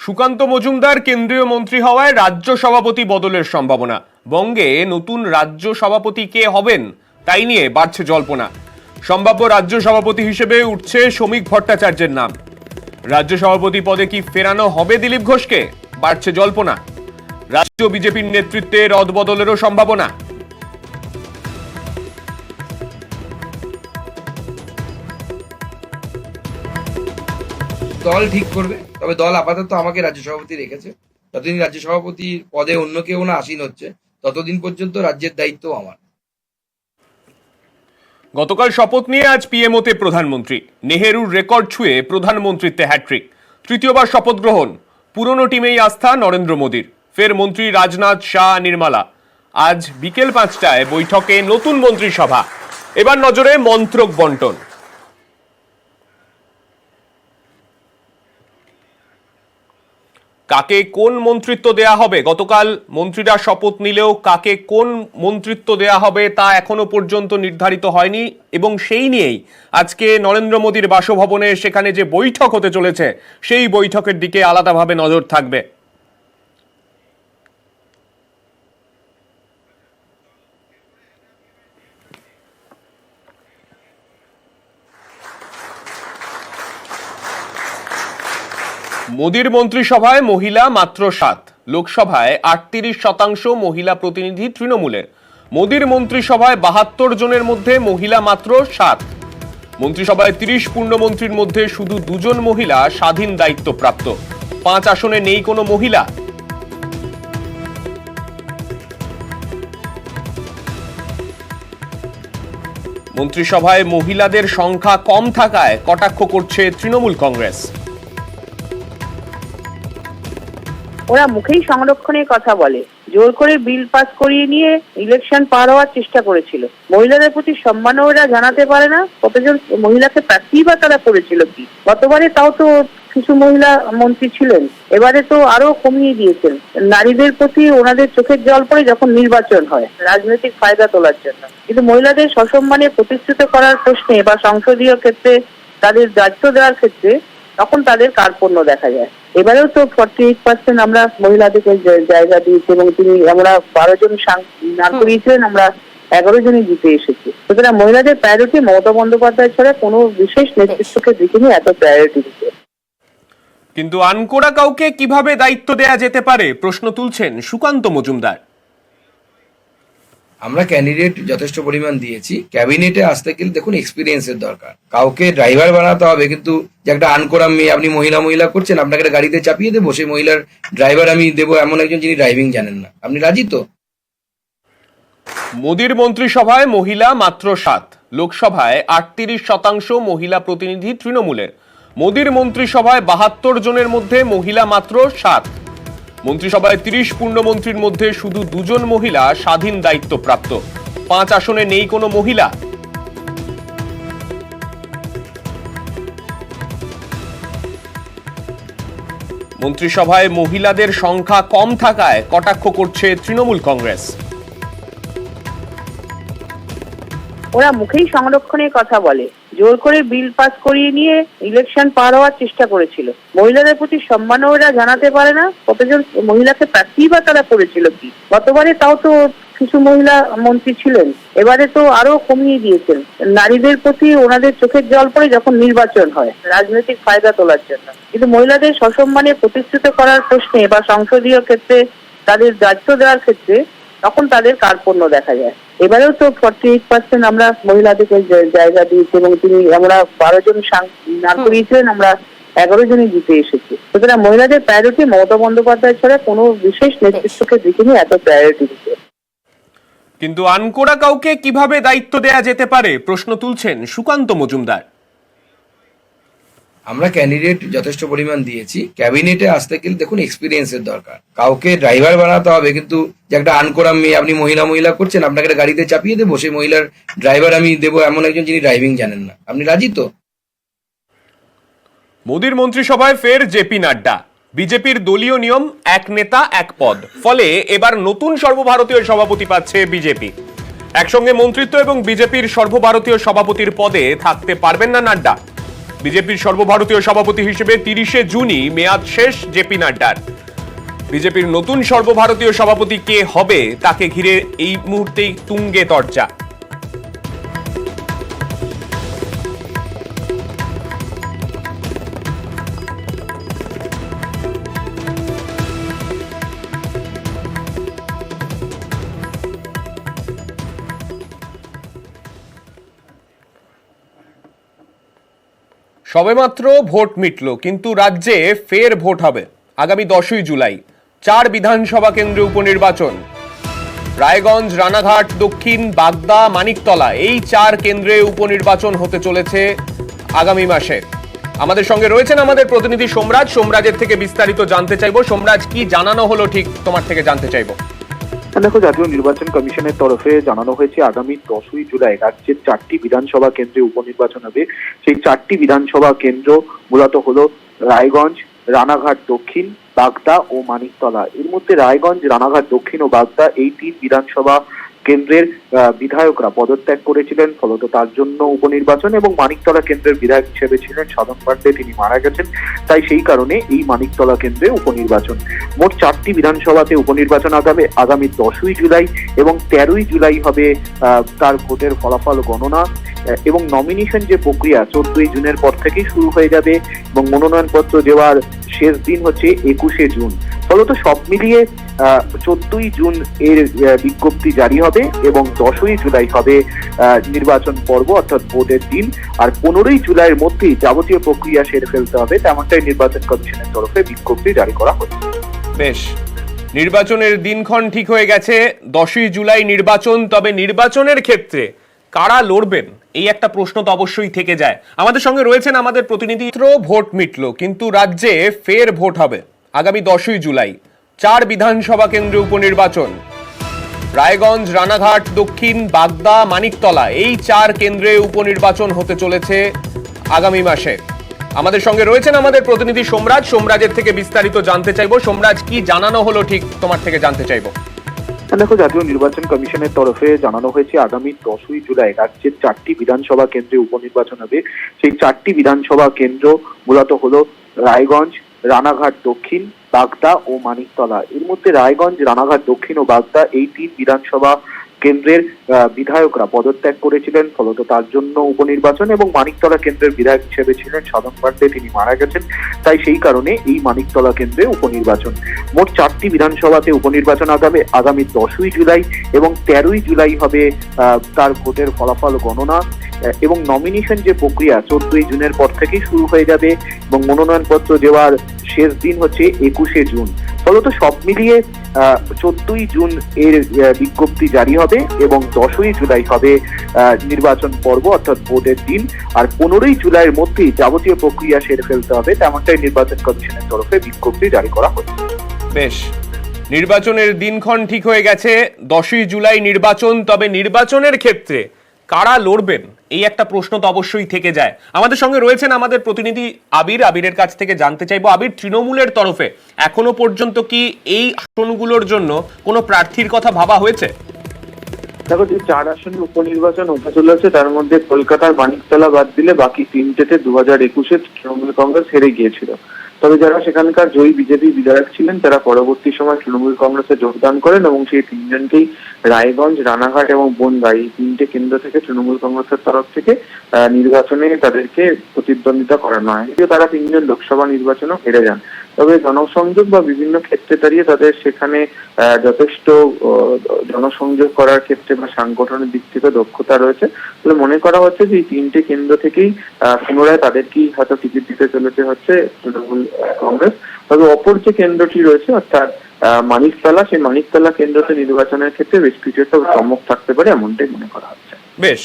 সুকান্ত মজুমদার কেন্দ্রীয় মন্ত্রী হওয়ায় রাজ্য সভাপতি বদলের সম্ভাবনা। বঙ্গে নতুন রাজ্য সভাপতি কে হবেন তাই নিয়ে বাড়ছে জল্পনা। সম্ভাব্য রাজ্য সভাপতি হিসেবে উঠছে শ্রমিক ভট্টাচার্যের নাম। রাজ্য সভাপতি পদে কি ফেরানো হবে দিলীপ ঘোষকে? বাড়ছে জল্পনা। রাজ্য বিজেপির নেতৃত্বে রদবদলেরও সম্ভাবনা। দল ঠিক করবে, তবে দল আপাতত আমাকে রাজ্য সভাপতি রেখেছে। যতদিন রাজ্য সভাপতির পদে অন্য কেউ না আসীন হচ্ছে ততদিন পর্যন্ত রাজ্যের দায়িত্ব আমার। গতকাল শপথ নিয়ে আজ পিএমওতে প্রধানমন্ত্রী। নেহেরুর রেকর্ড ছুঁয়ে প্রধানমন্ত্রীত্বে হ্যাট্রিক। তৃতীয়বার শপথ গ্রহণ। পুরনো টিমেই আস্থা নরেন্দ্র মোদীর। ফের মন্ত্রী রাজনাথ, শাহ, নির্মলা। আজ বিকেল 5টায় বৈঠকে নতুন মন্ত্রিসভা। এবার নজরে মন্ত্রক বন্টন। কাকে কোন মন্ত্রিত্ব দেয়া হবে? গতকাল মন্ত্রীরা শপথ নিলেও কাকে কোন মন্ত্রিত্ব দেয়া হবে তা এখনো পর্যন্ত নির্ধারিত হয়নি, এবং সেই নিয়েই আজকে নরেন্দ্র মোদীর বাসভবনে সেখানে যে বৈঠক হতে চলেছে সেই বৈঠকের দিকে আলাদাভাবে নজর থাকবে। মোদীর মন্ত্রিসভায় মহিলা মাত্র 7। লোকসভায় 38% মহিলা প্রতিনিধি তৃণমূলের। মোদীর মন্ত্রিসভায় 72 জনের মধ্যে মহিলা মাত্র 7। মন্ত্রিসভায় 30 পূর্ণমন্ত্রীর মধ্যে শুধু 2 জন মহিলা স্বাধীন দায়িত্বপ্রাপ্ত। 5 আসনে নেই কোনো মহিলা। মন্ত্রিসভায় মহিলাদের সংখ্যা কম থাকায় কটাক্ষ করছে তৃণমূল কংগ্রেস। ওরা মুখেই সংরক্ষণের কথা বলে, জোর করে বিল পাস করিয়ে নিয়ে ইলেকশন পার হওয়ার চেষ্টা করেছিল। মহিলাদের প্রতি সম্মানও ওরা জানাতে পারে না। কতজন মহিলাকে প্রার্থী বা তারা করেছিল কি? গতবারে তাও তো কিছু মহিলা মন্ত্রী ছিলেন, এবারে তো আরো কমিয়ে দিয়েছেন। নারীদের প্রতি ওনাদের চোখের জল পড়ে যখন নির্বাচন হয় রাজনৈতিক ফায়দা তোলার জন্য। কিন্তু মহিলাদের সসম্মানে প্রতিষ্ঠিত করার প্রশ্নে বা সংসদীয় ক্ষেত্রে তাদের দায়িত্ব দেওয়ার ক্ষেত্রে তখন তাদের কার্পণ্য দেখা যায়। এবারেও তো 48% আমরা মহিলাদেরকে জায়গা দিয়েছি, এবং তিনি আমরা 12 জন নাম করিয়েছিলেন, আমরা 11 জনই জিতে এসেছি। সুতরাং মহিলাদের প্রায়োরিটি মমতা বন্দ্যোপাধ্যায় ছাড়া কোনো বিশেষ নেতৃত্বকে দেখিনি এত প্রায়োরিটি দিতে। কিন্তু আনকোড়া কাউকে কিভাবে দায়িত্ব দেয়া যেতে পারে প্রশ্ন তুলছেন সুকান্ত মজুমদার। আমরা ক্যান্ডিডেট যথেষ্ট পরিমাণ দিয়েছি। ক্যাবিনেটে আসতে গেলে দেখুন এক্সপিরিয়েন্সের দরকার। কাউকে ড্রাইভার বানাতে হবে, কিন্তু যে একটা আনকোড়া মেয়ে আপনি মহিলা করছেন, আপনাকে একটা গাড়িতে চাপিয়ে দেবো, সেই মহিলার ড্রাইভার আমি দেবো এমন একজন যিনি ড্রাইভিং জানেন না। আপনি রাজি তো? মোদীর মন্ত্রিসভায় মহিলা মাত্র 7। লোকসভায় 38% মহিলা প্রতিনিধি তৃণমূলের। মোদীর মন্ত্রিসভায় 72 জনের মধ্যে মহিলা মাত্র 7। মন্ত্রিসভায় 30 পূর্ণমন্ত্রীর মধ্যে শুধু 2 জন মহিলা স্বাধীন দায়িত্বপ্রাপ্ত। 5 আসনে নেই কোনো মহিলা। মন্ত্রিসভায় মহিলাদের সংখ্যা কম থাকায় কটাক্ষ করছে তৃণমূল কংগ্রেস। ওরা মুখেই সংরক্ষণের কথা বলে, জোর করে বিল পাস করিয়ে নিয়ে ইলেকশন পার হওয়ার চেষ্টা করেছিল। মহিলাদের প্রতি সম্মানও ওরা জানাতে পারে না। কতজন মহিলাকে প্রার্থী বা তারা করেছিল কি? গতবারে তাও তো কিছু মহিলা মন্ত্রী ছিলেন, এবারে তো আরো কমিয়ে দিয়েছেন। নারীদের প্রতি ওনাদের চোখের জল পড়ে যখন নির্বাচন হয় রাজনৈতিক ফায়দা তোলার জন্য। কিন্তু মহিলাদের সসম্মানে প্রতিষ্ঠিত করার প্রশ্নে বা সংসদীয় ক্ষেত্রে তাদের দায়িত্ব দেওয়ার ক্ষেত্রে তখন তাদের কার্পণ্য দেখা যায়। এবারেও তো 48% আমরা মহিলাদেরকে জায়গা দিয়েছি, এবং তিনি আমরা 12 জন নাম করিয়েছিলেন, আমরা 11 জনই জিতে এসেছি। সুতরাং মহিলাদের প্রায়োরিটি মমতা বন্দ্যোপাধ্যায় ছাড়া কোনো বিশেষ নেতৃত্বকে দেখিনি এত প্রায়োরিটি দিতে। কিন্তু আনকোড়া কাউকে কিভাবে দায়িত্ব দেয়া যেতে পারে প্রশ্ন তুলছেন সুকান্ত মজুমদার। আমরা ক্যান্ডিডেট যথেষ্ট পরিমাণ দিয়েছি। ক্যাবিনেটে আসতে গেলে দেখুন এক্সপিরিয়েন্সের দরকার। কাউকে ড্রাইভার বানাতে হবে, কিন্তু যে একটা আনকোড়া মেয়ে আপনি মহিলা করছেন, আপনাকে একটা গাড়িতে চাপিয়ে দেবো, সেই মহিলার ড্রাইভার আমি দেবো এমন একজন যিনি ড্রাইভিং জানেন না। আপনি রাজি তো? মোদীর মন্ত্রিসভায় ফের জেপি নাড্ডা। বিজেপির দলীয় নিয়ম এক নেতা এক পদ, ফলে এবার নতুন সর্বভারতীয় সভাপতি পাচ্ছে বিজেপি। একসঙ্গে মন্ত্রিত্ব এবং বিজেপির সর্বভারতীয় সভাপতির পদে থাকতে পারবেন না নাড্ডা। বিজেপির সর্বভারতীয় সভাপতি হিসেবে 30শে জুনই মেয়াদ শেষ জেপি নাড্ডার। বিজেপির নতুন সর্বভারতীয় সভাপতি কে হবে তাকে ঘিরে এই মুহূর্তেই তুঙ্গে তরজা। সবেমাত্র ভোট মিটল, কিন্তু রাজ্যে ফের ভোট হবে। আগামী 10ই জুলাই 4 বিধানসভা কেন্দ্রে উপনির্বাচন। রায়গঞ্জ, রানাঘাট দক্ষিণ, বাগদা, মানিকতলা এই 4 কেন্দ্রে উপনির্বাচন হতে চলেছে আগামী মাসে। আমাদের সঙ্গে রয়েছেন আমাদের প্রতিনিধি সোমরাজ। সোমরাজের থেকে বিস্তারিত জানতে চাইবো। সোমরাজ, কি জানানো হলো ঠিক তোমার থেকে জানতে চাইবো। দেখো, জাতীয় নির্বাচন কমিশনের তরফে জানানো হয়েছে আগামী 10ই জুলাই রাজ্যের 4টি বিধানসভা কেন্দ্রে উপনির্বাচন হবে। সেই 4টি বিধানসভা কেন্দ্র মূলত হলো রায়গঞ্জ, রানাঘাট দক্ষিণ, বাগদা ও মানিকতলা। এর মধ্যে রায়গঞ্জ, রানাঘাট দক্ষিণ ও বাগদা এই 3 বিধানসভা কেন্দ্রের বিধায়করা পদত্যাগ করেছিলেন, ফলত তার জন্য উপনির্বাচন। এবং মানিকতলা কেন্দ্রের বিধায়ক হিসেবে ছিলেন সাধন পাণ্ডে, তিনি মারা গেছেন, তাই সেই কারণে এই মানিকতলা কেন্দ্রে উপনির্বাচন। মোট 4টি বিধানসভাতে উপনির্বাচন আগামী 10ই জুলাই এবং 13ই জুলাই হবে তার ভোটের ফলাফল গণনা। এবং নমিনেশন যে প্রক্রিয়া 14ই জুনের পর থেকেই শুরু হয়ে যাবে এবং মনোনয়নপত্র দেওয়ার শেষ দিন হচ্ছে 21শে জুন। ফলত সব মিলিয়ে 14ই জুন এর বিজ্ঞপ্তি জারি হবে এবং 10ই জুলাই হবে নির্বাচন পর্ব অর্থাৎ ভোটের দিন। আর 15ই জুলাইয়ের মধ্যেই যাবতীয় প্রক্রিয়া সেরে ফেলতে হবে, তেমনটাই নির্বাচন কমিশনের তরফে বিজ্ঞপ্তি জারি করা হচ্ছে। বেশ, নির্বাচনের দিনক্ষণ ঠিক হয়ে গেছে, 10ই জুলাই নির্বাচন। তবে নির্বাচনের ক্ষেত্রে কারা লড়বেন এই একটা প্রশ্ন তো অবশ্যই থেকে যায়। আমাদের সঙ্গে রয়েছেন আমাদের প্রতিনিধি। ভোট মিটল, কিন্তু রাজ্যে ফের ভোট হবে। আগামী 10ই জুলাই 4 বিধানসভা কেন্দ্রে উপনির্বাচন। রায়গঞ্জ, রানাঘাট দক্ষিণ, বাগদা, মানিকতলা এই 4 কেন্দ্রে উপনির্বাচন হতে চলেছে আগামী মাসে। আমাদের সঙ্গে রয়েছেন আমাদের প্রতিনিধি সোমরাজ। সোমরাজের থেকে বিস্তারিত জানতে চাইবো। সোমরাজ, কি জানানো হলো ঠিক তোমার থেকে জানতে চাইবো। দেখো, জাতীয় নির্বাচন কমিশনের তরফে জানানো হয়েছে আগামী 10ই জুলাই রাজ্যের 4টি বিধানসভা কেন্দ্রে উপনির্বাচন হবে। সেই 4টি বিধানসভা কেন্দ্র মূলত হলো রায়গঞ্জ, রানাঘাট দক্ষিণ, বাগদা ও মানিকতলা। এর মধ্যে রায়গঞ্জ, রানাঘাট দক্ষিণ ও বাগদা এই 3 বিধানসভা কেন্দ্রের বিধায়করা পদত্যাগ করেছিলেন, ফলত তার জন্য উপনির্বাচন। এবং মানিকতলা কেন্দ্রের বিধায়ক হিসেবে ছিলেন সাধন পাণ্ডে, তিনি মারা গেছেন, তাই সেই কারণে এই মানিকতলা কেন্দ্রে উপনির্বাচন। মোট 4টি বিধানসভাতে উপনির্বাচন আগামী 10ই জুলাই এবং 13ই জুলাই হবে তার ভোটের ফলাফল গণনা। এবং নমিনেশন যে প্রক্রিয়া 14ই জুনের পর থেকেই শুরু হয়ে যাবে এবং মনোনয়নপত্র দেওয়ার শেষ দিন হচ্ছে 21শে জুন। ফলত সব মিলিয়ে 14ই জুন এর বিজ্ঞপ্তি জারি হবে এবং 10ই জুলাই হবে নির্বাচন পর্ব অর্থাৎ ভোটের দিন। আর 15ই জুলাইয়ের মধ্যেই যাবতীয় প্রক্রিয়া সেরে ফেলতে হবে, তেমনটাই নির্বাচন কমিশনের তরফে বিজ্ঞপ্তি জারি করা হচ্ছে। বেশ, নির্বাচনের দিনক্ষণ ঠিক হয়ে গেছে, 10ই জুলাই নির্বাচন। তবে নির্বাচনের ক্ষেত্রে কারা লড়বেন এই একটা প্রশ্ন তো অবশ্যই থেকে যায়। আমাদের সঙ্গে রয়েছেন আমাদের প্রতিনিধি আবির। আবিরের কাছ থেকে জানতে চাইবো, আবির, তৃণমূলের তরফে এখনো পর্যন্ত কি এই আসনগুলোর জন্য কোনো প্রার্থীর কথা ভাবা হয়েছে? দেখো, যে 4 আসনে উপনির্বাচন হতে চলেছে তার মধ্যে কলকাতার মানিকতলা বাদ দিলে বাকি 3টেতে 2021-এ তৃণমূল কংগ্রেস হেরে গিয়েছিল। তবে যারা সেখানকার জয়ী বিজেপি বিধায়ক ছিলেন তারা পরবর্তী সময় তৃণমূল কংগ্রেসে যোগদান করেন এবং সেই 3জনকেই রায়গঞ্জ, রানাঘাট এবং বনগাঁ এই 3টে কেন্দ্র থেকে তৃণমূল কংগ্রেসের তরফ থেকে নির্বাচনে তাদেরকে প্রতিদ্বন্দ্বিতা করানো হয়। যদিও তারা 3জন লোকসভা নির্বাচনেও হেরে যান, তবে জনসংযোগ বা বিভিন্ন ক্ষেত্রে দাঁড়িয়ে তাদের সেখানে যথেষ্ট জনসংযোগ করার ক্ষেত্রে বা সাংগঠনিক দিক থেকে দক্ষতা রয়েছে বলে মনে করা হচ্ছে যে এই 3টে কেন্দ্র থেকেই পুনরায় তাদেরকেই হয়তো টিকিট দিতে চলেছে হচ্ছে তৃণমূল কংগ্রেস। তবে অপর যে কেন্দ্রটি রয়েছে অর্থাৎ মানিকতলা, সেই মানিকতলা কেন্দ্রতে নির্বাচনের ক্ষেত্রে বেশ কিছু একটা চমক থাকতে পারে এমনটাই মনে করা হচ্ছে। বেশ,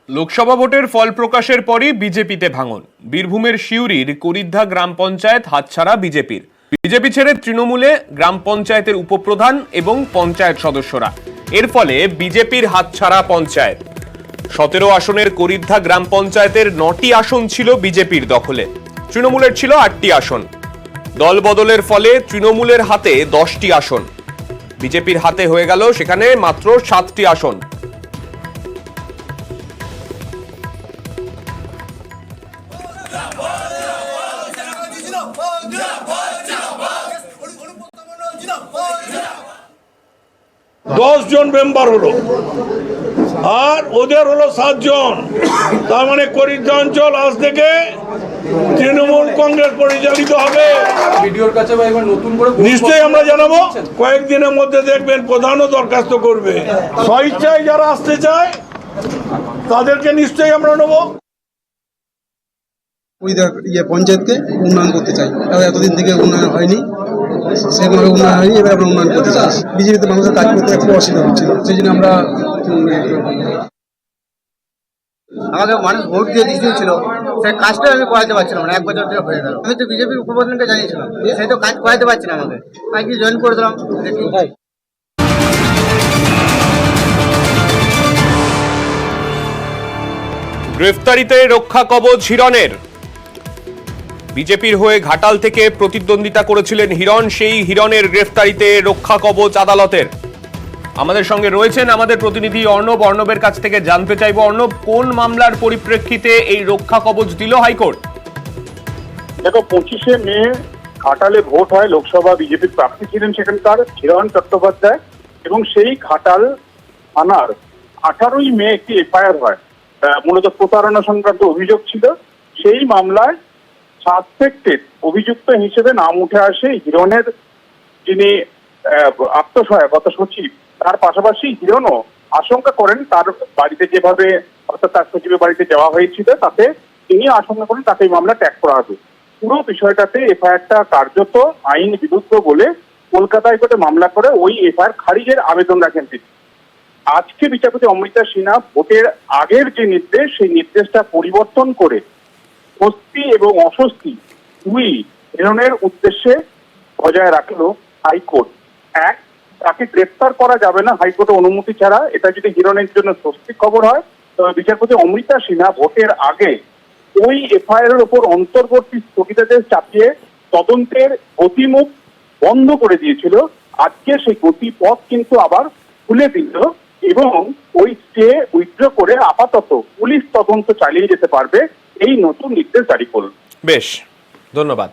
লোকসভা ভোটের ফল প্রকাশের পরই বিজেপিতে ভাঙন। বীরভূমের সিউড়ির করিদ্ধা গ্রাম পঞ্চায়েত হাতছাড়া বিজেপির। বিজেপি ছেড়ে তৃণমূলে গ্রাম পঞ্চায়েতের উপপ্রধান এবং পঞ্চায়েত সদস্যরা। এর ফলে বিজেপির হাতছাড়া পঞ্চায়েত। 17 আসনের করিদ্ধা গ্রাম পঞ্চায়েতের 9টি আসন ছিল বিজেপির দখলে, তৃণমূলের ছিল 8টি আসন। দল বদলের ফলে তৃণমূলের হাতে 10টি আসন, বিজেপির হাতে হয়ে গেল সেখানে মাত্র 7টি আসন। 10 জন মেম্বার হলো, আর ওদের হলো 7 জন। তার মানে করিডোর অঞ্চল আজ থেকে তৃণমূল কংগ্রেস পরিচালিত হবে। নিশ্চয়ই আমরা জানাবো, কয়েকদিনের মধ্যে দেখবেন প্রধানও দরখাস্ত করবে। স্বেচ্ছায় যারা আসতে চায় তাদেরকে নিশ্চয়ই আমরা নেবো। ওই পঞ্চায়েতকে উন্নয়ন করতে চাই, এতদিন থেকে উন্নয়ন হয়নি, সেরকমভাবে উন্নয়ন হয়নি, এবার আমরা উন্নয়ন করতে চাই। বিজেপিতে মানুষের কাজ করতে একটু অসুবিধা হচ্ছিল, সেই জন্য আমরা আমাকে মানুষ ভোট দিয়ে দিয়েছিল, সেই কাজটা আমি করাতে পারছিলাম না। 1 বছর ধরে হয়ে গেল। আমি তো বিজেপির উপপ্রধানকে জানিয়েছিলাম, সেই তো কাজ করাতে পারছি না আমাকে, তাই কি জয়েন করে দিলাম। গ্রেফতারিতে রক্ষা কবচ হিরণের। বিজেপির হয়ে ঘাটাল থেকে প্রতিদ্বন্দ্বিতা করেছিলেন হিরণ, সেই হিরণের গ্রেফতারিতে রক্ষা কবচ আদালতের। আমাদের সঙ্গে রয়েছেন আমাদের প্রতিনিধি অর্ণব। অর্ণবের কাছ থেকে জানতে চাইব, অর্ণব, কোন মামলার পরিপ্রেক্ষিতে এই রক্ষা কবচ দিল হাইকোর্ট? দেখো, 25শে মে ঘাটালে ভোট হয়, লোকসভা বিজেপির প্রার্থী ছিলেন সেখানকার হিরণ চট্টোপাধ্যায়, এবং সেই ঘাটাল থানার 18ই মে একটি এফআইআর হয়। মূলত প্রতারণা সংক্রান্ত অভিযোগ ছিল। সেই মামলায় সাসপেক্টেড অভিযুক্ত হিসেবে নাম উঠে আসে হিরণের, যিনি আত্মসহায়কতা সচিব। তার পাশাপাশি হিরণও আশঙ্কা করেন তার বাড়িতে যেভাবে, অর্থাৎ তার সচিবের বাড়িতে যাওয়া হয়েছিল, তাতে তিনি আশঙ্কা করেন তাকে এই মামলা ত্যাগ করা হবে। পুরো বিষয়টাতে এফআইআরটা কার্যত আইন বিরুদ্ধ বলে কলকাতা হাইকোর্টে মামলা করে ওই এফআইআর খারিজের আবেদন রাখেন তিনি। আজকে বিচারপতি অমৃতা সিনহা ভোটের আগের যে নির্দেশ, সেই নির্দেশটা পরিবর্তন করে স্বস্তি এবং অস্বস্তি দুই হিরণের উদ্দেশ্যে বজায় রাখলো হাইকোর্ট। এক, তাকে গ্রেফতার করা যাবে না হাইকোর্টের অনুমতি ছাড়া। এটা যদি হিরণের জন্য স্বস্তির খবর হয়, তবে বিচারপতি অমৃতা সিনহা ভোটের আগে ওই এফআইআর এর উপর অন্তর্বর্তী স্থগিতাদেশ চাপিয়ে তদন্তের গতিমুখ বন্ধ করে দিয়েছিল। আজকে সেই গতিপথ কিন্তু আবার খুলে দিল এবং ওই স্টে উইথড্র করে আপাতত পুলিশ তদন্ত চালিয়ে যেতে পারবে, এই নতুন নির্দেশ জারি করল। বেশ, ধন্যবাদ।